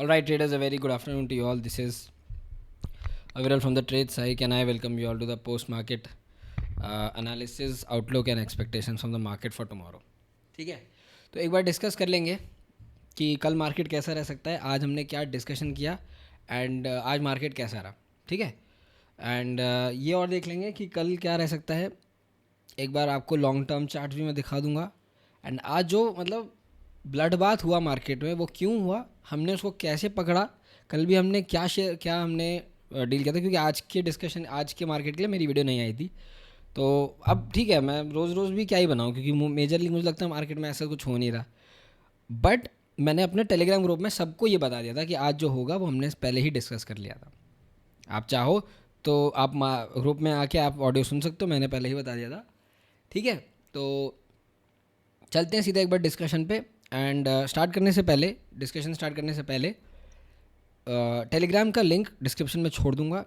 All right, traders, a very good afternoon to you all. This is Aviral from the Trade Psych, and I welcome you all to the post-market analysis, outlook, and expectations from the market for tomorrow. ठीक है, तो एक बार discuss कर लेंगे कि कल market कैसा रह सकता है, आज हमने क्या डिस्कशन किया एंड आज मार्केट कैसा रहा. ठीक है, एंड ये और देख लेंगे कि कल क्या रह सकता है. एक बार आपको लॉन्ग टर्म चार्ट भी मैं दिखा दूंगा. एंड आज जो मतलब ब्लड बाथ हुआ मार्केट में, वो क्यों हुआ, हमने उसको कैसे पकड़ा, कल भी हमने क्या हमने डील किया था. क्योंकि आज के डिस्कशन, आज के मार्केट के लिए मेरी वीडियो नहीं आई थी. तो अब ठीक है, मैं रोज़ रोज़ भी क्या ही बनाऊँ, क्योंकि मेजरली मुझे लगता है मार्केट में ऐसा कुछ हो नहीं रहा. बट मैंने अपने टेलीग्राम ग्रुप में सबको ये बता दिया था कि आज जो होगा वो हमने पहले ही डिस्कस कर लिया था. आप चाहो तो आप ग्रुप में आके आप ऑडियो सुन सकते हो, मैंने पहले ही बता दिया था. ठीक है, तो चलते हैं सीधा एक बार डिस्कशन पे. एंड डिस्कशन स्टार्ट करने से पहले टेलीग्राम का लिंक डिस्क्रिप्शन में छोड़ दूंगा.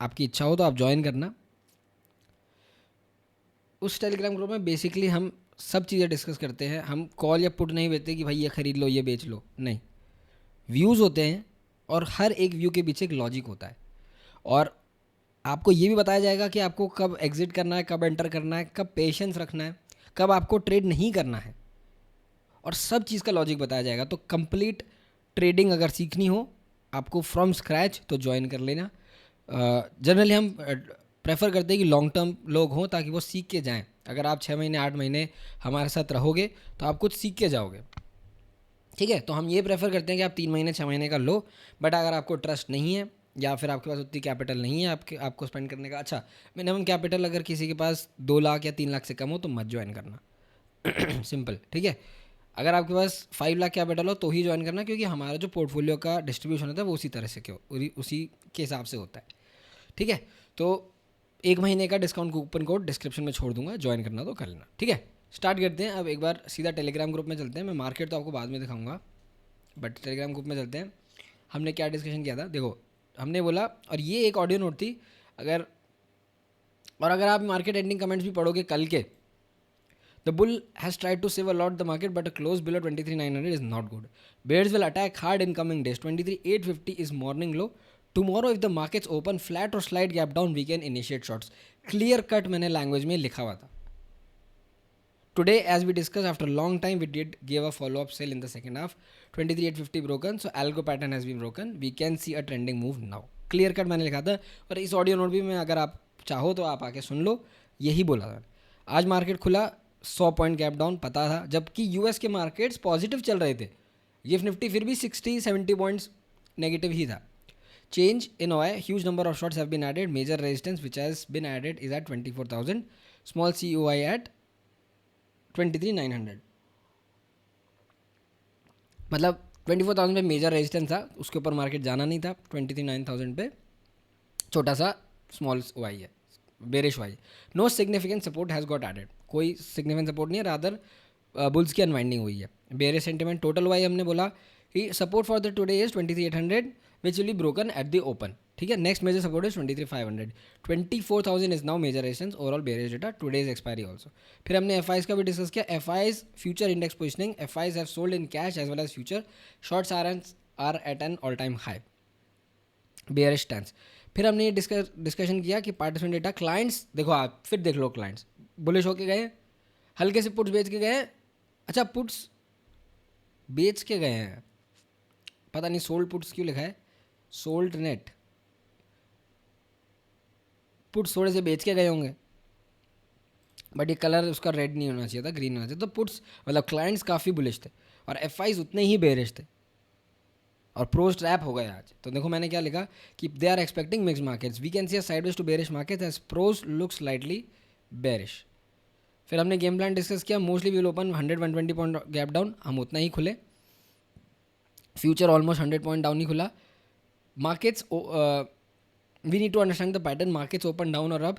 आपकी इच्छा हो तो आप ज्वाइन करना. उस टेलीग्राम ग्रुप में बेसिकली हम सब चीज़ें डिस्कस करते हैं. हम कॉल या पुट नहीं देते कि भाई ये ख़रीद लो ये बेच लो, नहीं. व्यूज़ होते हैं और हर एक व्यू के पीछे एक लॉजिक होता है. और आपको ये भी बताया जाएगा कि आपको कब एग्जिट करना है, कब एंटर करना है, कब पेशेंस रखना है, कब आपको ट्रेड नहीं करना है, और सब चीज़ का लॉजिक बताया जाएगा. तो कंप्लीट ट्रेडिंग अगर सीखनी हो आपको फ्रॉम स्क्रैच, तो ज्वाइन कर लेना. जनरली हम प्रेफर करते हैं कि लॉन्ग टर्म लोग हों ताकि वो सीख के जाएं. अगर आप 6 महीने 8 महीने हमारे साथ रहोगे तो आप कुछ सीख के जाओगे. ठीक है, तो हम ये प्रेफर करते हैं कि आप 3 महीने 6 महीने का लो. बट अगर आपको ट्रस्ट नहीं है या फिर आपके पास उतनी कैपिटल नहीं है आपको स्पेंड करने का, अच्छा मिनिमम कैपिटल अगर किसी के पास 2 लाख या 3 लाख से कम हो तो मत ज्वाइन करना. सिंपल. ठीक है, अगर आपके पास 5 लाख कैपिटल हो तो ही ज्वाइन करना, क्योंकि हमारा जो पोर्टफोलियो का डिस्ट्रीब्यूशन होता है वो उसी तरह से उसी के हिसाब से होता है. ठीक है, तो 1 महीने का डिस्काउंट कूपन कोड डिस्क्रिप्शन में छोड़ दूंगा, ज्वाइन करना तो कर लेना. ठीक है, स्टार्ट करते हैं. अब एक बार सीधा टेलीग्राम ग्रुप में चलते हैं. मैं मार्केट तो आपको बाद में दिखाऊंगा, बट टेलीग्राम ग्रुप में चलते हैं. हमने क्या डिस्कशन किया था, देखो हमने बोला, और ये एक ऑडियो नोट थी. अगर आप मार्केट एंडिंग कमेंट्स भी पढ़ोगे कल के, The bull has tried to save a lot the market, but a close below 23,900 is not good. Bears will attack hard in coming days. 23,850 is morning low. Tomorrow, if the markets open flat or slight gap down, we can initiate shorts. Clear cut मैंने language में लिखा हुआ था. Today, as we discussed, after a long time, we did give a follow-up sell in the second half. 23,850 broken, so algo pattern has been broken. We can see a trending move now. Clear cut मैंने लिखा था, और इस audio note भी मैं, अगर आप चाहो तो आप आके सुन लो, यही बोला था. आज मार्केट खुला 100 पॉइंट गैप डाउन, पता था, जबकि यूएस के मार्केट्स पॉजिटिव चल रहे थे. गिफ्ट निफ्टी फिर भी 60-70 पॉइंट्स नेगेटिव ही था. Change in OI, huge number of shorts have been added. Major resistance which has been added is at 24,000. Small C O I at 23,900. मतलब 24,000 पे मेजर रेजिस्टेंस था, उसके ऊपर मार्केट जाना नहीं था. 23,900 पे छोटा सा स्मॉल ओ आई है, bearish why. No significant support has got added. कोई सिग्निफिकेंट सपोर्ट नहीं है, रादर बुल्स की अनवाइंडिंग हुई है. Bearish sentiment. टोटल वाई हमने बोला कि support for the today is 23,800 which will be broken at the open. ठीक है, next major support is 23,500. 24,000 is now major resistance. Overall bearish data, today is expiry also. फिर हमने FIIs का भी discuss किया. FIIs future index positioning. FIIs have sold in cash as well as future. Shorts are at an all time high. Bearish stance. फिर हमने ये discussion किया कि पार्टिसिपेंट डेटा. क्लाइंट्स देखो, आप फिर देख लो, क्लाइंट्स बुलिश होके गए, हल्के से पुट्स बेच के गए. अच्छा, पुट्स बेच के गए हैं, पता नहीं सोल्ड पुट्स क्यों लिखा है, सोल्ड नेट. पुट्स थोड़े से बेच के गए होंगे, बट ये कलर उसका रेड नहीं होना चाहिए था, ग्रीन होना चाहिए. तो पुट्स मतलब क्लाइंट्स काफ़ी बुलिश थे और एफ आईज उतने ही बेरिश थे, और प्रोज ट्रैप हो गए आज. तो देखो मैंने क्या लिखा कि they are expecting mix markets. We can see a sideways to bearish market as pros look slightly bearish. फिर हमने गेम प्लान डिस्कस किया. Mostly will open 100-120 point gap down. हम उतना ही खुले. फ्यूचर ऑलमोस्ट 100 पॉइंट डाउन ही खुला. Markets we need to understand the pattern. Markets open down और up,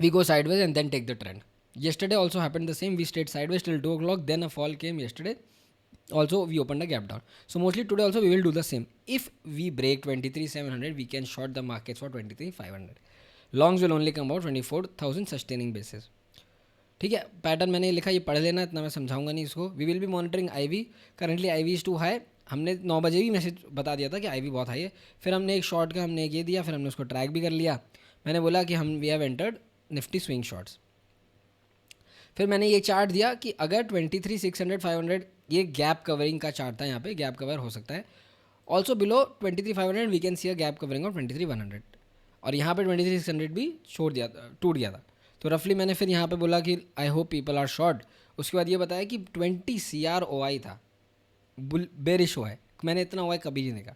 we go sideways and then take the trend. yesterday also happened the same. We stayed sideways till 2 o'clock, then a fall came yesterday. Also we opened a gap down. So mostly today also we will do the same. If we break 23,700, we can short the markets for 23,500. longs will only come out 24,000 sustaining basis. ठीक है, pattern मैंने लिखा, ये पढ़ लेना, इतना मैं समझाऊंगा नहीं इसको. We will be monitoring IV. Currently IV is too high. हमने 9 बजे भी मैसेज बता दिया था कि IV बहुत हाई है। फिर हमने एक शॉर्ट का हमने एक ये दिया, फिर हमने उसको ट्रैक भी कर लिया। मैंने बोला कि हम we have entered Nifty swing shorts. फिर मैंने ये चार्ट दिया कि अगर 23,600 500 ये गैप कवरिंग का चार्ट था, यहाँ पे गैप कवर हो सकता है। Also below 23,500 we can see a gap covering of 23,100, और यहाँ पे 23,600 भी छोड़ दिया था, टूट गया था। तो रफली मैंने फिर यहाँ पे बोला कि I hope people are short. उसके बाद ये बताया कि 20 CR OI था, बेरिश हुआ है। मैंने इतना हुआ है कभी नहीं देखा।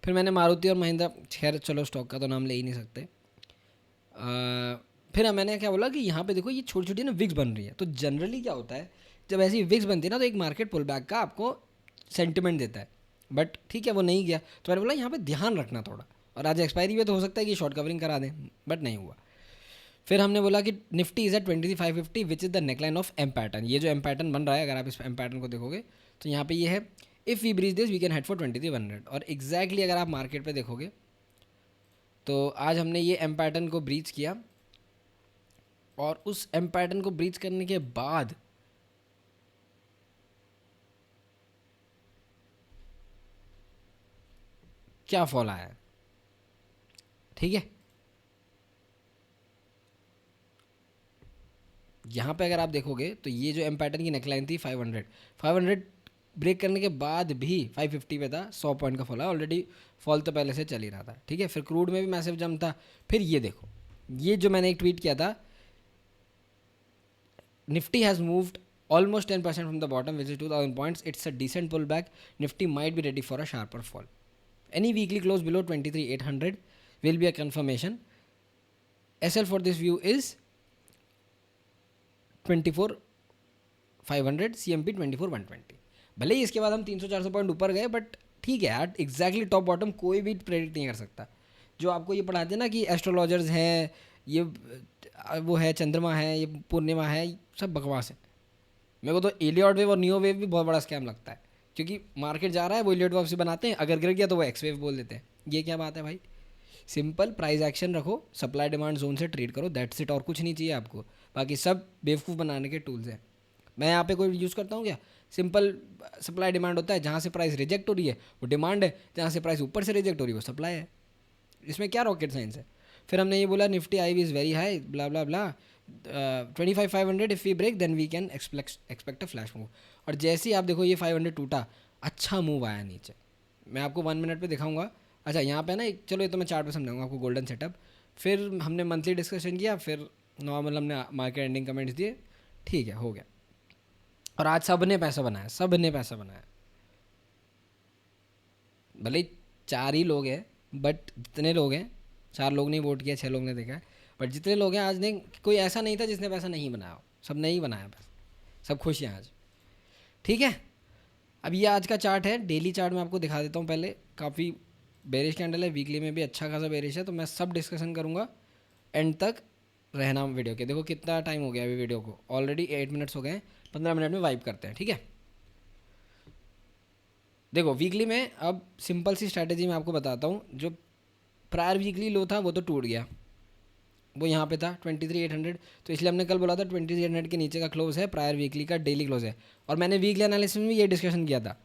फिर मैंने मारुति और महिंद्रा, खैर चलो स्टॉक का तो नाम ले ही नहीं सकते। फिर मैंने क्या बोला कि यहाँ पे देखो ये छोटी छोटी ना विक्स बन रही है। तो जनरली क्या होता है, जब ऐसी विक्स बनती है ना तो एक मार्केट पुल बैक का आपको सेंटिमेंट देता है। बट ठीक है, वो नहीं गया, तो मैंने बोला यहाँ पे ध्यान रखना थोड़ा, और आज एक्सपायरी भी तो हो सकता है कि शॉर्ट कवरिंग करा दें, बट नहीं हुआ। फिर हमने बोला कि Nifty is at 23,550 which is the neckline of M pattern. ये जो एम पैटर्न बन रहा है, अगर आप इस एम पैटर्न को देखोगे तो यहाँ पे ये है, if we breach this we can head for 23,100। और एग्जैक्टली अगर आप मार्केट पे देखोगे तो आज हमने ये एम पैटर्न को ब्रीच किया, और उस एम पैटर्न को ब्रीच करने के बाद क्या फॉल आया है, ठीक है। यहाँ पे अगर आप देखोगे तो ये जो एम पैटर्न की नेकलाइन थी 500 ब्रेक करने के बाद भी 550 पे था, 100 पॉइंट का फॉल है। ऑलरेडी फॉल तो पहले से चल ही रहा था, ठीक है। फिर क्रूड में भी मैसिव जंप था। फिर ये देखो, ये जो मैंने एक ट्वीट किया था, Nifty has moved almost 10% from the bottom, which is 2,000 points. It's a decent pullback. Nifty might be ready for a sharper fall. Any weekly close below 23,800 will be a confirmation. SL for this view is 24,500, CMP 24,120। भले ही इसके बाद हम 300-400 point ऊपर गए, but ठीक है यार, exactly top bottom कोई भी प्रेडिक्ट नहीं कर सकता। जो आपको ये पढ़ाते हैं ना कि एस्ट्रोलॉजर्स हैं, ये वो है, चंद्रमा है, ये पूर्णिमा है, सब बकवास है। मेरे को तो एलियट वेव और नियो वेव भी बहुत बड़ा स्कैम लगता है, क्योंकि मार्केट जा रहा है, वो एलियट वेव से बनाते हैं, अगर गिर गया तो वो एक्स वेव बोल देते हैं। ये क्या बात है भाई? सिंपल प्राइस एक्शन रखो, सप्लाई डिमांड जोन से ट्रेड करो, दैट्स इट। और कुछ नहीं चाहिए आपको, बाकी सब बेवकूफ़ बनाने के टूल्स हैं। मैं यहाँ पे कोई यूज़ करता हूँ क्या? सिंपल सप्लाई डिमांड होता है, जहाँ से प्राइस रिजेक्ट हो रही है वो डिमांड है, जहाँ से प्राइस ऊपर से रिजेक्ट हो रही है वो सप्लाई है। इसमें क्या रॉकेट साइंस है? फिर हमने ये बोला Nifty IV is very high, blah blah blah, 25,500 if we break then we can expect a flash move. और जैसे ही आप देखो ये 500 टूटा, अच्छा मूव आया नीचे। मैं आपको 1 मिनट पे दिखाऊंगा। अच्छा यहाँ पे ना चलो ये तो मैं चार्ट पे समझाऊंगा आपको, गोल्डन सेटअप। फिर हमने मंथली डिस्कशन किया, फिर नॉर्मल हमने मार्केट एंडिंग कमेंट्स दिए, ठीक है, हो गया। और आज सब ने पैसा बनाया, सब ने पैसा बनाया। भले ही 4 ही लोग हैं, बट जितने लोग हैं, 4 लोग नहीं वोट किया, 6 लोग ने देखा है, बट जितने लोग हैं आज ने, कोई ऐसा नहीं था जिसने पैसा नहीं बनाया हो, सब ने ही बनाया पैसा, सब खुश हैं आज, ठीक है। अब ये आज का चार्ट है, डेली चार्ट में आपको दिखा देता हूँ। पहले काफ़ी बेरिश कैंडल है, वीकली में भी अच्छा खासा बेरिश है, तो मैं सब डिस्कशन करूँगा, एंड तक रहना वीडियो के। देखो कितना टाइम हो गया अभी वीडियो को, ऑलरेडी 8 मिनट्स हो गए हैं, 15 मिनट में वाइप करते हैं, ठीक है। देखो वीकली में अब सिंपल सी स्ट्रैटेजी मैं आपको बताता हूँ। जो प्रायर वीकली लो था वो तो टूट गया, वो यहाँ पे था 23,800, तो इसलिए हमने कल बोला था 23,800 के नीचे का क्लोज है, प्रायर वीकली का डेली क्लोज है। और मैंने वीकली एनालिसिस में भी ये डिस्कशन किया था,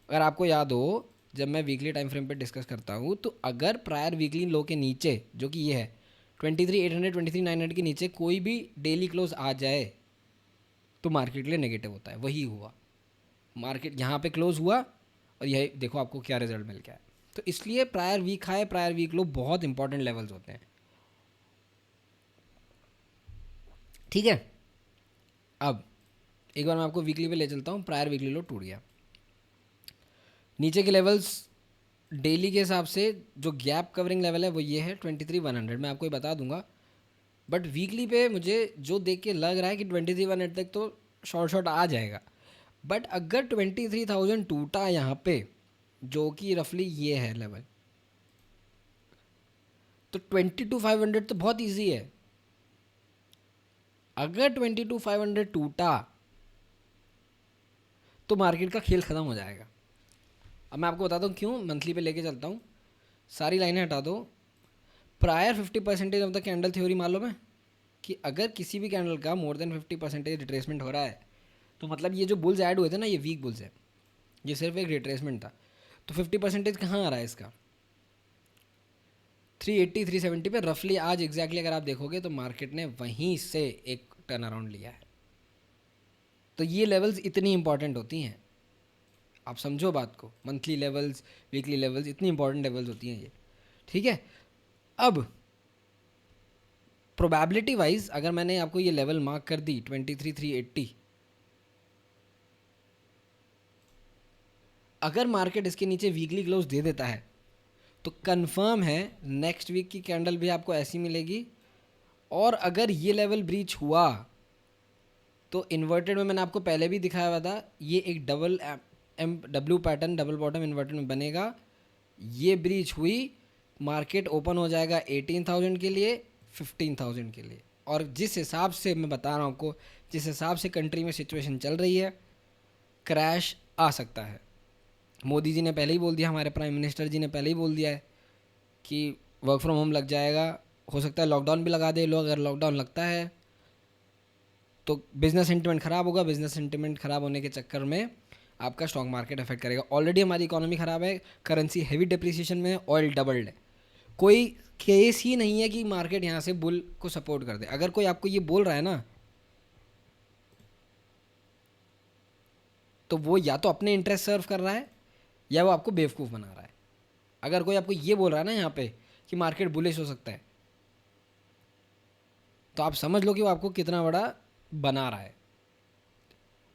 अगर आपको याद हो, जब मैं वीकली टाइम फ्रेम पे डिस्कस करता हूँ, तो अगर प्रायर वीकली लो के नीचे, जो कि ये है 23,800 23,900 के नीचे कोई भी डेली क्लोज आ जाए तो मार्केट के लिए नेगेटिव होता है। वही हुआ, मार्केट यहाँ पे क्लोज हुआ और यही देखो आपको क्या रिजल्ट मिल गया है। तो इसलिए prior week high, prior week low बहुत इंपॉर्टेंट लेवल्स होते हैं, ठीक है। अब एक बार मैं आपको वीकली पे ले चलता हूँ। प्रायर वीकली लो टूट गया, नीचे के लेवल्स डेली के हिसाब से जो गैप कवरिंग लेवल है वो ये है 23,100, मैं आपको ये बता दूंगा। बट वीकली पे मुझे जो देख के लग रहा है कि 23,100 तक तो शॉर्ट आ जाएगा। बट अगर 23,000 टूटा यहाँ पे, जो कि रफली ये है लेवल, तो 22,500 तो बहुत इजी है। अगर 22,500 टूटा तो मार्केट का खेल ख़त्म हो जाएगा। अब मैं आपको बताता हूँ क्यों, मंथली पे लेके चलता हूँ, सारी लाइनें हटा दो। Prior 50% of the candle theory मालूम है कि अगर किसी भी कैंडल का मोर देन 50% रिट्रेसमेंट हो रहा है, तो मतलब ये जो बुल्स ऐड हुए थे ना, ये वीक बुल्स है। ये सिर्फ एक रिट्रेसमेंट था। तो 50% कहाँ आ रहा है इसका, 380 370 पे रफली आज एग्जैक्टली अगर आप देखोगे तो मार्केट ने वहीं से एक टर्न अराउंड लिया है। तो ये लेवल्स इतनी इंपॉर्टेंट होती हैं, आप समझो बात को, मंथली लेवल्स, वीकली लेवल्स, इतनी इंपॉर्टेंट लेवल्स होती हैं ये, ठीक है। अब प्रोबेबिलिटी वाइज अगर मैंने आपको ये लेवल मार्क कर दी 23,380, अगर मार्केट इसके नीचे वीकली क्लोज दे देता है तो कंफर्म है नेक्स्ट वीक की कैंडल भी आपको ऐसी मिलेगी। और अगर ये लेवल ब्रीच हुआ तो इन्वर्टेड में मैंने आपको पहले भी दिखाया हुआ था, ये एक double M W pattern double bottom inverted में बनेगा। ये ब्रीच हुई, मार्केट ओपन हो जाएगा 18,000 के लिए, 15,000 के लिए। और जिस हिसाब से मैं बता रहा हूँ आपको, जिस हिसाब से कंट्री में सिचुएशन चल रही है, क्रैश आ सकता है। मोदी जी ने पहले ही बोल दिया, हमारे प्राइम मिनिस्टर जी ने पहले ही बोल दिया है कि वर्क फ्रॉम होम लग जाएगा, हो सकता है लॉकडाउन भी लगा दे लोग। अगर लॉकडाउन लगता है तो बिज़नेस सेंटिमेंट ख़राब होगा, बिज़नेस सेंटिमेंट ख़राब होने के चक्कर में आपका स्टॉक मार्केट अफेक्ट करेगा। ऑलरेडी हमारी इकोनॉमी ख़राब है, करेंसी हेवी डिप्रिसिएशन में है, ऑयल डबल्ड है, कोई केस ही नहीं है कि मार्केट यहाँ से बुल को सपोर्ट कर दे। अगर कोई आपको ये बोल रहा है ना, तो वो या तो अपने इंटरेस्ट सर्व कर रहा है या वो आपको बेवकूफ़ बना रहा है। अगर कोई आपको ये बोल रहा है ना यहाँ पे कि मार्केट बुलिश हो सकता है, तो आप समझ लो कि वो आपको कितना बड़ा बना रहा है।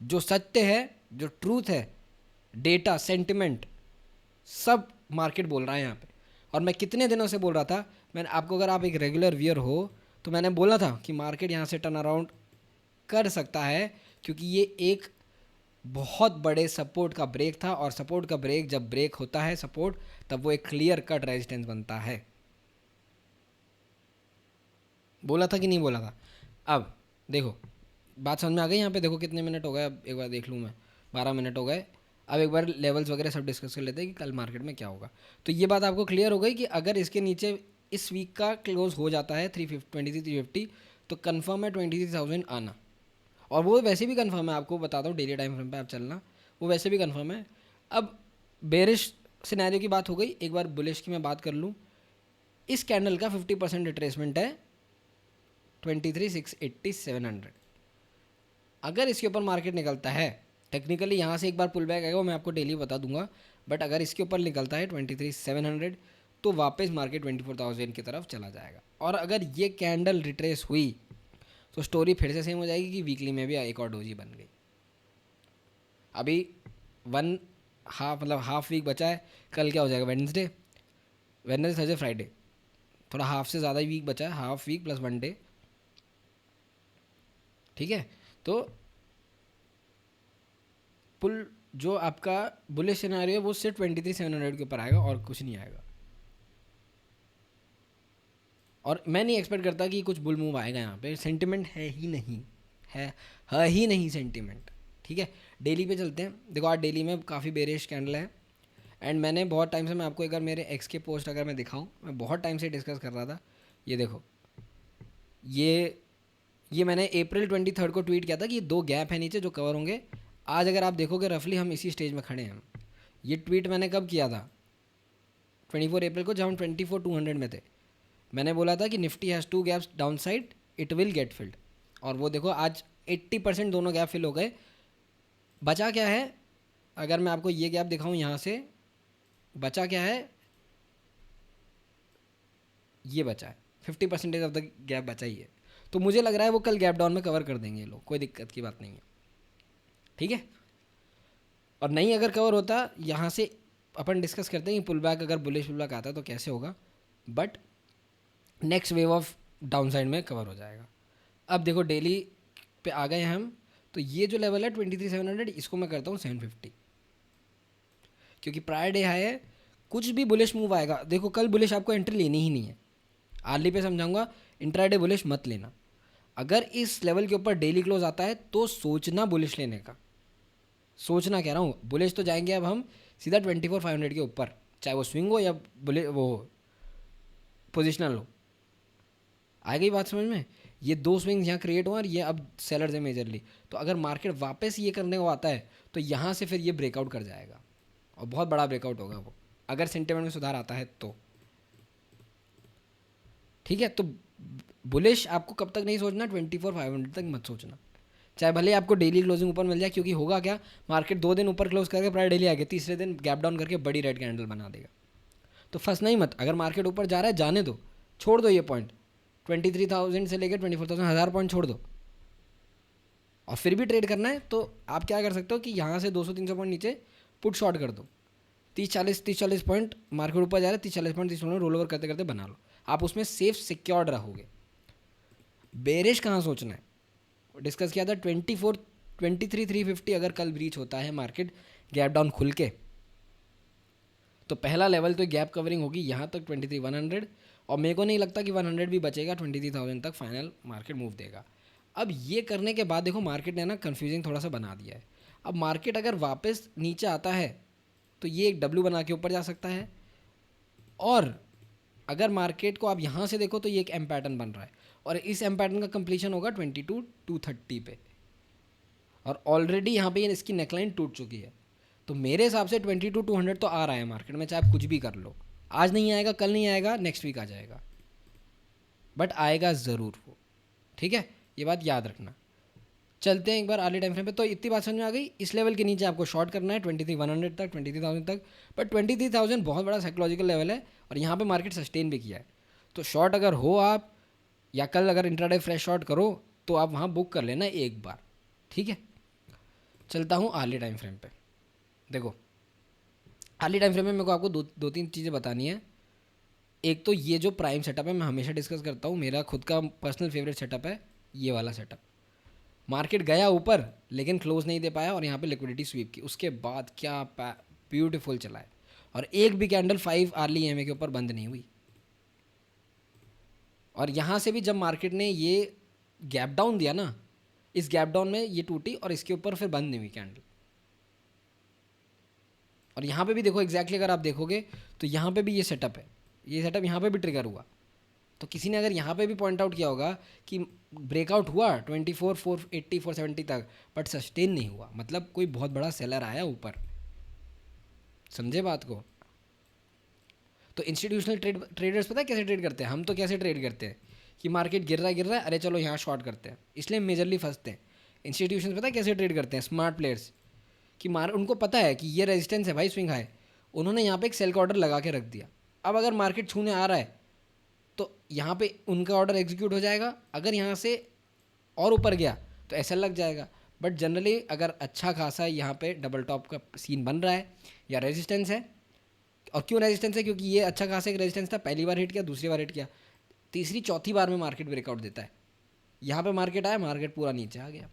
जो सत्य है, जो ट्रूथ है, डेटा, सेंटिमेंट, सब मार्केट बोल रहा है यहाँ पे। और मैं कितने दिनों से बोल रहा था, मैंने आपको, अगर आप एक रेगुलर व्यूअर हो तो मैंने बोला था कि मार्केट यहाँ से टर्न अराउंड कर सकता है, क्योंकि ये एक बहुत बड़े सपोर्ट का ब्रेक था। और सपोर्ट का ब्रेक जब ब्रेक होता है सपोर्ट, तब वो एक क्लियर कट रेजिस्टेंस बनता है। बोला था कि नहीं बोला था? अब देखो बात समझ में आ गई यहाँ पे। देखो कितने मिनट हो गए, अब एक बार देख लूँ मैं, 12 मिनट हो गए। अब एक बार लेवल्स वगैरह सब डिस्कस कर लेते हैं कि कल मार्केट में क्या होगा। तो ये बात आपको क्लियर हो गई कि अगर इसके नीचे इस वीक का क्लोज हो जाता है 350 तो कन्फर्म है 23,000 आना। और वो वैसे भी कन्फर्म है, आपको बताता हूँ, डेली टाइम फ्रेम पे आप चलना, वो वैसे भी कन्फर्म है। अब बेरिश सिनेरियो की बात हो गई, एक बार बुलिश की मैं बात कर लूँ। इस कैंडल का 50% रिट्रेसमेंट है 23,680 700। अगर इसके ऊपर मार्केट निकलता है, टेक्निकली यहाँ से एक बार पुल बैक आएगा, वो मैं आपको डेली बता दूंगा, बट अगर इसके ऊपर निकलता है 23,700 तो वापस मार्केट 24,000 की तरफ चला जाएगा। और अगर ये कैंडल रिट्रेस हुई तो स्टोरी फिर से सेम हो जाएगी कि वीकली में भी एक और डोजी बन गई। अभी हाफ वीक बचा है, कल क्या हो जाएगा, वेडनेसडे थर्सडे फ्राइडे, थोड़ा हाफ से ज़्यादा ही वीक बचा है, हाफ वीक प्लस 1 डे, ठीक है। तो पुल जो आपका बुलिश सिनेरियो है वो सिर्फ 23,700 के ऊपर आएगा और कुछ नहीं आएगा। और मैं नहीं एक्सपेक्ट करता कि कुछ बुल मूव आएगा यहाँ पे, सेंटिमेंट है ही नहीं, है ही नहीं सेंटिमेंट, ठीक है। डेली पे चलते हैं। देखो आज डेली में काफ़ी बेरिश कैंडल है। एंड मैंने बहुत टाइम से, मैं आपको एक बार मेरे एक्स के पोस्ट अगर मैं दिखाऊं, मैं बहुत टाइम से डिस्कस कर रहा था। ये देखो, ये मैंने अप्रैल 23 को ट्वीट किया था कि ये 2 गैप है नीचे जो कवर होंगे। आज अगर आप देखोगे रफली हम इसी स्टेज में खड़े हैं। ये ट्वीट मैंने कब किया था, 24 अप्रैल को, जब हम 24,200 में थे। मैंने बोला था कि Nifty has 2 gaps down side, it will get field. और वो देखो आज 80% दोनों गैप फिल हो गए। बचा क्या है, अगर मैं आपको ये गैप दिखाऊं यहाँ से, बचा क्या है, ये बचा है 50% ऑफ द गैप बचा ही है। तो मुझे लग रहा है वो कल गैप डाउन में कवर कर देंगे लोग, कोई दिक्कत की बात नहीं है, ठीक है। और नहीं अगर कवर होता, यहाँ से अपन डिस्कस करते हैं कि पुल बैक, अगर बुलिश पुल बैक आता है तो कैसे होगा, but next wave of down side में कवर हो जाएगा। अब देखो डेली पे आ गए हम, तो ये जो लेवल है 23,700, इसको मैं करता हूँ 750, क्योंकि प्रायर डे हाई है। कुछ भी बुलिश मूव आएगा, देखो कल बुलिश आपको एंट्री लेनी ही नहीं है, आर्ली पे समझाऊंगा, इंट्राडे बुलिश मत लेना। अगर इस लेवल के ऊपर डेली क्लोज आता है तो सोचना बुलिश लेने का, सोचना कह रहा हूँ। बुलिश तो जाएंगे अब हम सीधा 24,500 के ऊपर, चाहे वो स्विंग हो या वो पोजिशनल हो। आ गई बात समझ में? ये दो स्विंग्स यहाँ क्रिएट हुआ और ये अब सेलर्स है मेजरली। तो अगर मार्केट वापस ये करने को आता है तो यहाँ से फिर ये ब्रेकआउट कर जाएगा और बहुत बड़ा ब्रेकआउट होगा वो, अगर सेंटिमेंट में सुधार आता है तो। ठीक है, तो बुलिश आपको कब तक नहीं सोचना, 24,500 तक मत सोचना, चाहे भले आपको डेली क्लोजिंग ऊपर मिल जाए, क्योंकि होगा क्या, मार्केट 2 दिन ऊपर क्लोज करके प्राइस डेली आएगा, तीसरे दिन गैप डाउन करके बड़ी रेड कैंडल बना देगा। तो फंसना ही मत, अगर मार्केट ऊपर जा रहा है जाने दो, छोड़ दो ये पॉइंट, 23,000 से लेकर 24,000 1000 पॉइंट छोड़ दो। और फिर भी ट्रेड करना है तो आप क्या कर सकते हो कि यहाँ से 200-300 पॉइंट नीचे पुट शॉर्ट कर दो, 30-40 पॉइंट मार्केट ऊपर जा रहा है, 30-40 पॉइंट 30 पॉइंट रोल ओवर करते करते बना लो, आप उसमें सेफ सिक्योर्ड रहोगे। बेरिश कहाँ सोचना है, डिस्कस किया था 23,350 अगर कल ब्रीच होता है मार्केट गैप डाउन खुल के, तो पहला लेवल तो गैप कवरिंग होगी यहाँ तक 23,100, और मेरे को नहीं लगता कि 100 भी बचेगा, 23,000 तक फाइनल मार्केट मूव देगा। अब ये करने के बाद देखो मार्केट ने ना कन्फ्यूजिंग थोड़ा सा बना दिया है। अब मार्केट अगर वापस नीचे आता है तो ये एक डब्ल्यू बना के ऊपर जा सकता है, और अगर मार्केट को आप यहाँ से देखो तो ये एक एम पैटर्न बन रहा है, और इस एम पैटर्न का कंप्लीशन होगा 22,230 पे, और ऑलरेडी यहाँ पे इसकी नेकलाइन टूट चुकी है। तो मेरे हिसाब से 22,200 तो आ रहा है मार्केट में, चाहे आप कुछ भी कर लो, आज नहीं आएगा, कल नहीं आएगा, नेक्स्ट वीक आ जाएगा, बट आएगा ज़रूर वो। ठीक है, ये बात याद रखना। चलते हैं एक बार अर्ली टाइम फ्रेम पे। तो इतनी बात समझ में आ गई, इस लेवल के नीचे आपको शॉर्ट करना है 23,100 तक, 23,000 तक, बट 23,000 बहुत बड़ा साइकोलॉजिकल लेवल है और यहाँ पे मार्केट सस्टेन भी किया है। तो शॉर्ट अगर हो आप, या कल अगर इंट्राडे फ्रेश शॉर्ट करो तो आप वहाँ बुक कर लेना एक बार। ठीक है, चलता हूँ अर्ली टाइम फ्रेम पे। देखो अर्ली टाइम फ्रेम में मेरे को आपको दो तीन चीज़ें बतानी है। एक तो ये जो प्राइम सेटअप है, मैं हमेशा डिस्कस करता हूँ, मेरा खुद का पर्सनल फेवरेट सेटअप है ये वाला सेटअप। मार्केट गया ऊपर लेकिन क्लोज नहीं दे पाया और यहाँ पे लिक्विडिटी स्वीप की, उसके बाद क्या ब्यूटीफुल चला है, और एक भी कैंडल 5 अर्ली ईएमए के ऊपर बंद नहीं हुई। और यहाँ से भी जब मार्केट ने ये गैप डाउन दिया ना, इस गैप डाउन में ये टूटी और इसके ऊपर फिर बंद नहीं हुई कैंडल। और यहाँ पे भी देखो एग्जैक्टली अगर आप देखोगे तो यहाँ पे भी ये सेटअप है, ये सेटअप यहाँ पे भी ट्रिगर हुआ। तो किसी ने अगर यहाँ पे भी पॉइंट आउट किया होगा कि ब्रेकआउट हुआ 24,480 470 तक, बट सस्टेन नहीं हुआ, मतलब कोई बहुत बड़ा सेलर आया ऊपर। समझे बात को? तो इंस्टीट्यूशनल ट्रेडर्स पता है कैसे ट्रेड करते हैं, हम तो कैसे ट्रेड करते हैं कि मार्केट गिर रहा है अरे चलो यहाँ शॉर्ट करते हैं, इसलिए मेजरली फंसते हैं। इंस्टीट्यूशन पता है कैसे ट्रेड करते हैं, स्मार्ट प्लेयर्स, कि उनको पता है कि ये रेजिस्टेंस है भाई स्विंग हाई, उन्होंने यहाँ पे एक सेल का ऑर्डर लगा के रख दिया। अब अगर मार्केट छूने आ रहा है तो यहाँ पे उनका ऑर्डर एग्जीक्यूट हो जाएगा, अगर यहाँ से और ऊपर गया तो ऐसा लग जाएगा। बट जनरली अगर अच्छा खासा यहाँ पे डबल टॉप का सीन बन रहा है या रेजिस्टेंस है, और क्यों रेजिस्टेंस है, क्योंकि ये अच्छा खासा एक रेजिस्टेंस था, पहली बार हिट किया, दूसरी बार हिट किया, तीसरी चौथी बार में मार्केट ब्रेकआउट देता है। यहाँ पे मार्केट आया, मार्केट पूरा नीचे आ गया।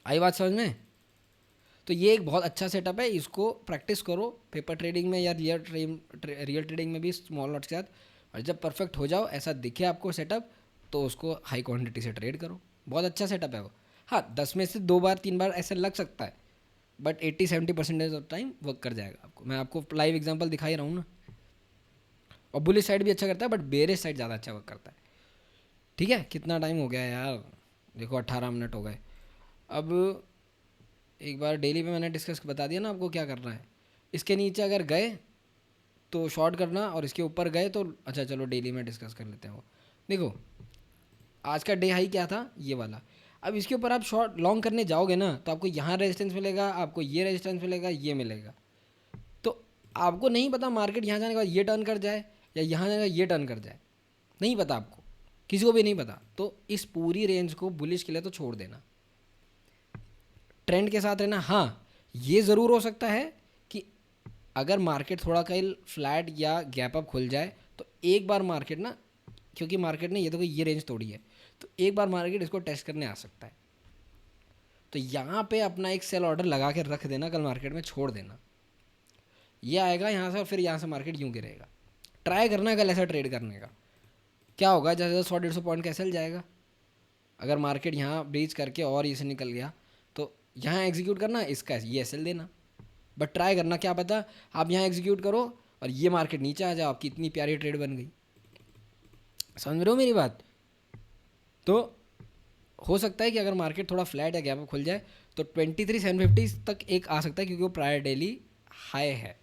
आई बात समझ में? तो ये एक बहुत अच्छा सेटअप है, इसको प्रैक्टिस करो पेपर ट्रेडिंग में या रियल ट्रेडिंग में भी स्मॉल लॉट्स के साथ, और जब परफेक्ट हो जाओ, ऐसा दिखे आपको सेटअप, तो उसको हाई क्वांटिटी से ट्रेड करो। बहुत अच्छा सेटअप है वो। हाँ, 10 में से 2 बार 3 बार ऐसा लग सकता है, बट 80-70% ऑफ टाइम वर्क कर जाएगा आपको। मैं आपको लाइव एग्जांपल दिखा ही रहा हूँ ना। और बुलिश साइड भी अच्छा करता है, बट बेरिश साइड ज़्यादा अच्छा वर्क करता है। ठीक है, कितना टाइम हो गया यार, देखो 18 मिनट हो गए। अब एक बार डेली पे मैंने डिस्कस बता दिया ना आपको क्या करना है। इसके नीचे अगर गए तो शॉर्ट करना, और इसके ऊपर गए तो अच्छा चलो डेली में डिस्कस कर लेते हैं वो। देखो आज का डे हाई क्या था, ये वाला। अब इसके ऊपर आप शॉर्ट लॉन्ग करने जाओगे ना तो आपको यहाँ रेजिस्टेंस मिलेगा, आपको ये रेजिस्टेंस मिलेगा, ये मिलेगा। तो आपको नहीं पता मार्केट यहाँ जाने के बाद ये टर्न कर जाए या यहाँ जाने ये टर्न कर जाए, नहीं पता आपको, किसी को भी नहीं पता। तो इस पूरी रेंज को बुलिश के लिए तो छोड़ देना, ट्रेंड के साथ रहना। हाँ, ये ज़रूर हो सकता है कि अगर मार्केट थोड़ा कहीं फ्लैट या गैप अप खुल जाए तो एक बार मार्केट ना, क्योंकि मार्केट ने ये तो ये रेंज तोड़ी है, तो एक बार मार्केट इसको टेस्ट करने आ सकता है। तो यहाँ पे अपना एक सेल ऑर्डर लगा के रख देना, कल मार्केट में छोड़ देना, ये आएगा यहाँ से और फिर यहाँ से मार्केट यूँ गिरेगा। ट्राई करना कल ऐसा ट्रेड करने का, क्या होगा, ज़्यादा 100-150 पॉइंट का सेल जाएगा। अगर मार्केट यहाँ ब्रीच करके और ये से निकल गया तो यहाँ एग्जीक्यूट करना, इसका ये एसएल देना। बट ट्राई करना, क्या पता आप यहाँ एग्जीक्यूट करो और ये मार्केट नीचे आ जाए, आपकी इतनी प्यारी ट्रेड बन गई। समझ रहे हो मेरी बात? तो हो सकता है कि अगर मार्केट थोड़ा फ्लैट या गैप अप खुल जाए तो 23,750 तक एक आ सकता है, क्योंकि वो प्रायर डेली हाई है।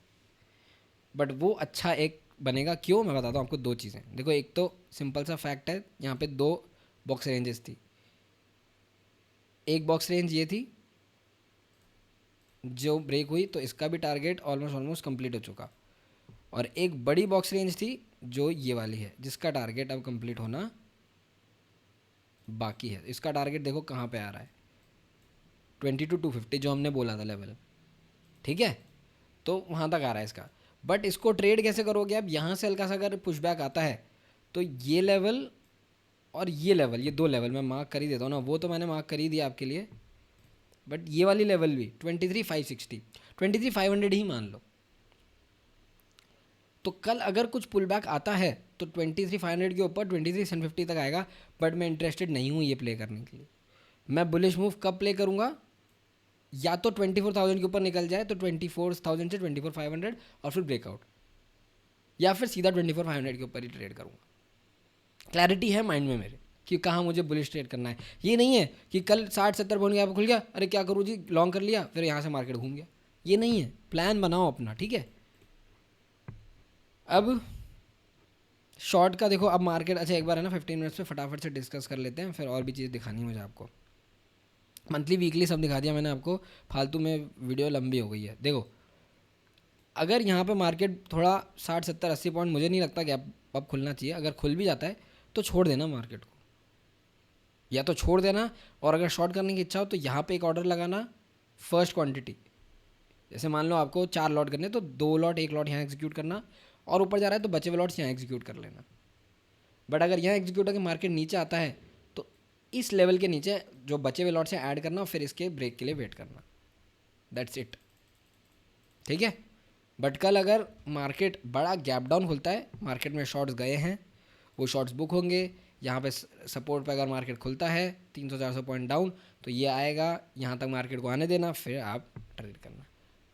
बट वो अच्छा एक बनेगा क्यों, मैं बताता हूँ आपको। दो चीज़ें देखो, एक तो सिंपल सा फैक्ट है, यहाँ पे दो बॉक्स रेंजेस थी। एक बॉक्स रेंज ये थी जो ब्रेक हुई तो इसका भी टारगेट ऑलमोस्ट कंप्लीट हो चुका, और एक बड़ी बॉक्स रेंज थी जो ये वाली है जिसका टारगेट अब कंप्लीट होना बाकी है। इसका टारगेट देखो कहाँ पे आ रहा है, 22,250 जो हमने बोला था लेवल, ठीक है। तो वहाँ तक आ रहा है इसका। बट इसको ट्रेड कैसे करोगे आप, यहाँ से हल्का सा अगर पुशबैक आता है तो ये लेवल और ये लेवल, ये दो लेवल मैं मार्क कर ही देता हूँ ना, वो तो मैंने मार्क कर ही दिया आपके लिए। बट ये वाली लेवल भी 23,560, 23,500 ही मान लो। तो कल अगर कुछ पुल बैक आता है तो 23,500 के ऊपर 23,750 तक आएगा। बट मैं इंटरेस्टेड नहीं हूँ ये प्ले करने के लिए। मैं बुलिश मूव कब प्ले करूँगा, या तो 24,000 के ऊपर निकल जाए तो 24,000 से 24,500 और फिर ब्रेकआउट, या फिर सीधा 24,500 के ऊपर ही ट्रेड करूँगा। क्लैरिटी है माइंड में मेरे कि कहाँ मुझे बुलिश ट्रेड करना है। ये नहीं है कि कल 60-70 पॉइंट यहाँ पर खुल गया, अरे क्या करूँ जी, लॉन्ग कर लिया, फिर यहाँ से मार्केट घूम गया। ये नहीं है, प्लान बनाओ अपना, ठीक है। अब शॉर्ट का देखो, अब मार्केट अच्छा एक बार है ना 15 मिनट्स पे फटाफट से डिस्कस कर लेते हैं, फिर और भी चीज़ दिखानी है मुझे आपको। मंथली वीकली सब दिखा दिया मैंने आपको, फालतू में वीडियो लंबी हो गई है। देखो अगर यहाँ पे मार्केट थोड़ा 60-70-80 पॉइंट, मुझे नहीं लगता कि अब खुलना चाहिए। अगर खुल भी जाता है तो छोड़ देना मार्केट को, या तो छोड़ देना, और अगर शॉर्ट करने की इच्छा हो तो यहाँ पे एक ऑर्डर लगाना फर्स्ट क्वांटिटी। जैसे मान लो आपको 4 लॉट करने, तो 2 लॉट 1 लॉट यहाँ एग्जीक्यूट करना, और ऊपर जा रहा है तो बचे हुए लॉट्स यहाँ एग्जीक्यूट कर लेना। बट अगर यहाँ एग्जीक्यूट होकर मार्केट नीचे आता है तो इस लेवल के नीचे जो बचे हुए लॉट्स हैं ऐड करना, और फिर इसके ब्रेक के लिए वेट करना। दैट्स इट, ठीक है। बट कल अगर मार्केट बड़ा गैप डाउन खुलता है, मार्केट में शॉर्ट्स गए हैं, वो शॉर्ट्स बुक होंगे। यहाँ पे सपोर्ट पे अगर मार्केट खुलता है 300-400 पॉइंट डाउन, तो ये आएगा, यहाँ तक मार्केट को आने देना, फिर आप ट्रेड करना।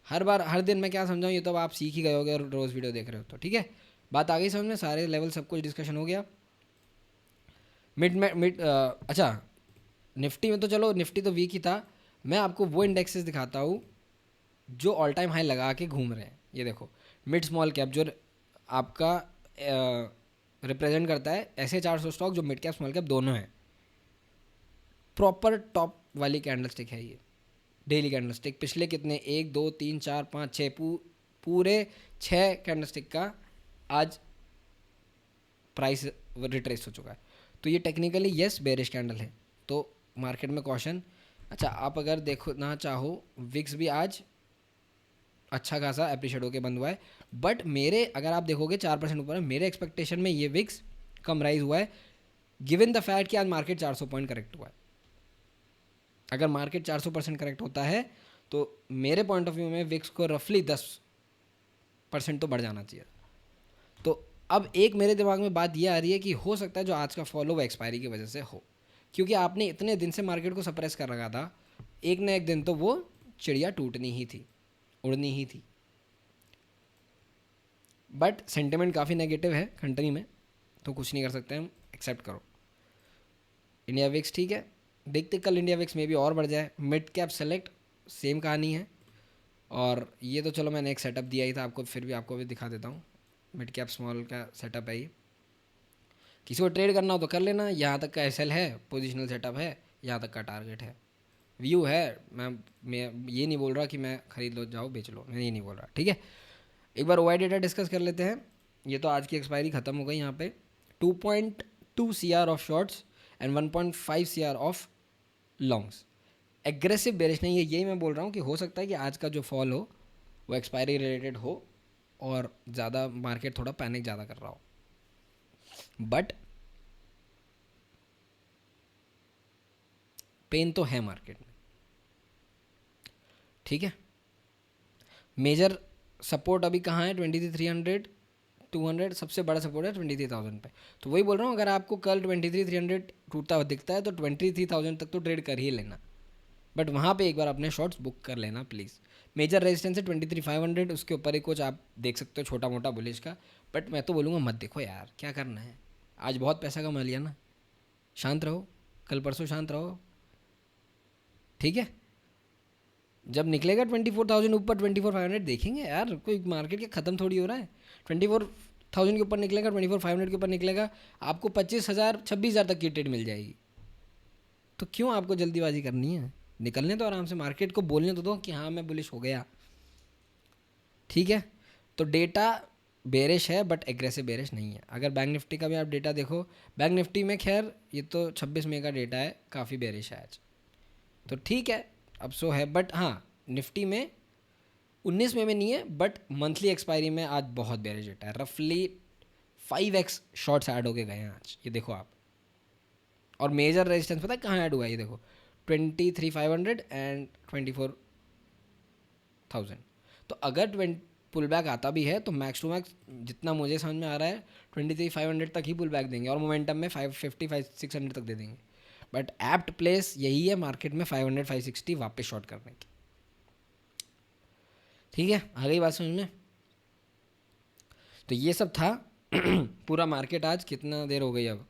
हर बार हर दिन मैं क्या समझाऊँ, ये तो आप सीख ही गए होगे और रोज़ वीडियो देख रहे हो, तो ठीक है। बात आ गई समझ में, सारे लेवल सब कुछ डिस्कशन हो गया। मिड अच्छा, निफ्टी में तो चलो, निफ्टी तो वीक ही था। मैं आपको वो इंडेक्सेस दिखाता हूँ जो ऑल टाइम हाई लगा के घूम रहे हैं। ये देखो, मिड स्मॉल कैप जो आपका रिप्रेजेंट करता है ऐसे 400 स्टॉक जो मिड कैप स्मॉल कैप दोनों हैं। प्रॉपर टॉप वाली कैंडल स्टिक है ये, डेली कैंडल स्टिक। पिछले कितने 1 2 3 4 5 6 पूरे 6 कैंडल स्टिक का आज प्राइस रिट्रेस हो चुका है। तो ये टेक्निकली येस बेरिश कैंडल है, तो मार्केट में कॉशन। अच्छा, आप अगर देखना चाहो, विक्स भी आज अच्छा खासा अप्रिशिएट होकर बंद हुआ है। बट मेरे अगर आप देखोगे 4% ऊपर है, मेरे एक्सपेक्टेशन में ये विक्स कम राइज हुआ है, गिवन द फैक्ट कि आज मार्केट 400 पॉइंट करेक्ट हुआ है। अगर मार्केट 400% करेक्ट होता है तो मेरे पॉइंट ऑफ व्यू में विक्स को रफली 10% तो बढ़ जाना चाहिए। तो अब एक मेरे दिमाग में बात ये आ रही है कि हो सकता है जो आज का फॉलो वो एक्सपायरी की वजह से हो, क्योंकि आपने इतने दिन से मार्केट को सप्रेस कर रखा था, एक ना एक दिन तो वो चिड़िया टूटनी ही थी, उड़नी ही थी। बट सेंटिमेंट काफ़ी नेगेटिव है कंट्री में, तो कुछ नहीं कर सकते हम, एक्सेप्ट करो। इंडिया विक्स ठीक है, देखते कल इंडिया विक्स में भी और बढ़ जाए। मिड कैप सेलेक्ट सेम कहानी है, और ये तो चलो मैंने एक सेटअप दिया ही था आपको, फिर भी आपको भी दिखा देता हूँ। मिड कैप स्मॉल का सेटअप है ये, किसी को ट्रेड करना हो तो कर लेना। यहाँ तक का एसएल है, पोजिशनल सेटअप है, यहाँ तक का टारगेट है, व्यू है। मैं ये नहीं बोल रहा कि मैं खरीद लो जाओ बेच लो, मैं ये नहीं बोल रहा, ठीक है। एक बार ओआई डेटा डिस्कस कर लेते हैं। ये तो आज की एक्सपायरी ख़त्म हो गई। यहाँ पे 2.2 CR of shorts and 1.5 CR of longs. Aggressive bearish नहीं है, यही मैं बोल रहा हूँ कि हो सकता है कि आज का जो फॉल हो वो एक्सपायरी रिलेटेड हो और ज़्यादा मार्केट थोड़ा पैनिक ज़्यादा कर रहा हो। बट पेन तो है मार्केट में, ठीक है। मेजर सपोर्ट अभी कहाँ है, 23,300 200, सबसे बड़ा सपोर्ट है 23,000 पे। तो वही बोल रहा हूँ, अगर आपको कल 23,300 टूटता हुआ दिखता है तो 23,000 तक तो ट्रेड कर ही लेना। बट वहाँ पे एक बार अपने शॉर्ट्स बुक कर लेना प्लीज़। मेजर रेजिस्टेंस है 23,500, उसके ऊपर ही कुछ आप देख सकते हो छोटा मोटा बुलिश का। बट मैं तो बोलूँगा मत देखो यार, क्या करना है, आज बहुत पैसा कमा लिया ना, शांत रहो। कल परसों शांत रहो, ठीक है। जब निकलेगा 24,000 ऊपर 24,500 देखेंगे यार, कोई मार्केट के ख़त्म थोड़ी हो रहा है। 24,000 के ऊपर निकलेगा, 24,500 के ऊपर निकलेगा, आपको 25,000 26,000 तक की ट्रेड मिल जाएगी। तो क्यों आपको जल्दीबाजी करनी है? निकलने तो आराम से, मार्केट को बोलने तो दो कि हाँ मैं बुलिश हो गया, ठीक है। तो डेटा बेरिश है बट एग्रेसिव बेरिश नहीं है। अगर बैंक निफ्टी का भी आप डेटा देखो, बैंक निफ्टी में खैर ये तो 26 मई का डेटा है, काफ़ी बेरिश है आज, तो ठीक है अब सो है। बट हाँ, निफ्टी में 19 मई में नहीं है, बट मंथली एक्सपायरी में आज बहुत बेरिश डेटा है। रफली 5x शॉर्ट्स ऐड होके गए हैं आज, ये देखो आप। और मेजर रेजिस्टेंस पता है कहाँ ऐड हुआ है? ये देखो 23,500 एंड 24,000। तो अगर पुल बैक आता भी है तो मैक्स टू मैक्स जितना मुझे समझ में आ रहा है 23,500 तक ही पुल बैक देंगे, और मोमेंटम में 550 600 तक दे देंगे। बट एप्ट प्लेस यही है मार्केट में 500 560 वापस शॉर्ट करने की, ठीक है। आ गई बात समझ में? तो ये सब था पूरा मार्केट। आज कितना देर हो गई? अब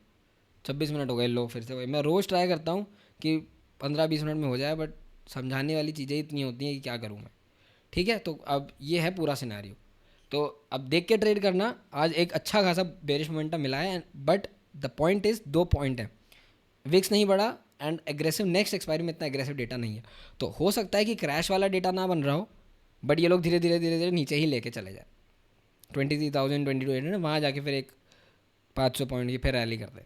26 मिनट हो गए। लो फिर से वही, मैं रोज़ ट्राई करता हूँ कि 15-20 मिनट में हो जाए, बट समझाने वाली चीज़ें इतनी होती हैं कि क्या करूँ मैं, ठीक है। तो अब ये है पूरा सिनेरियो, तो अब देख के ट्रेड करना। आज एक अच्छा खासा बेरिश मोमेंटम मिला है, but the point is, 2 point है, विक्स नहीं बढ़ा एंड एग्रेसिव नेक्स्ट एक्सपायरी में इतना एग्रेसिव डेटा नहीं है। तो हो सकता है कि क्रैश वाला डेटा ना बन रहा हो, बट ये लोग धीरे धीरे धीरे धीरे नीचे ही लेके चले जाए 23,000 22,800, वहाँ जाके फिर एक 500 पॉइंट की फिर रैली कर दे,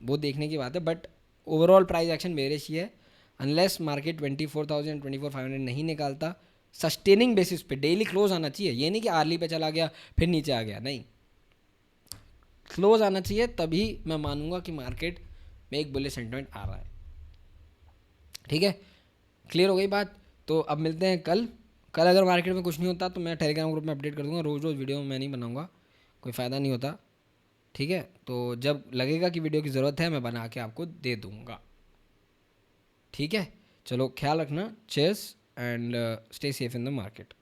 वो देखने की बात है। But overall price action bearish ही है, अनलेस मार्केट 24,000 24,500 नहीं निकालता। सस्टेनिंग बेसिस पे डेली क्लोज आना चाहिए, ये नहीं कि आर्ली पे चला गया फिर नीचे आ गया, नहीं, क्लोज आना चाहिए, तभी मैं मानूंगा कि मार्केट में एक बुलिश सेंटिमेंट आ रहा है, ठीक है। क्लियर हो गई बात? तो अब मिलते हैं कल। कल अगर मार्केट में कुछ नहीं होता तो मैं टेलीग्राम ग्रुप में अपडेट कर दूंगा। रोज़ रोज़ वीडियो मैं नहीं बनाऊंगा, कोई फ़ायदा नहीं होता, ठीक है। तो जब लगेगा कि वीडियो की ज़रूरत है मैं बना के आपको दे दूंगा, ठीक है। चलो ख्याल रखना, chairs and stay safe in the market.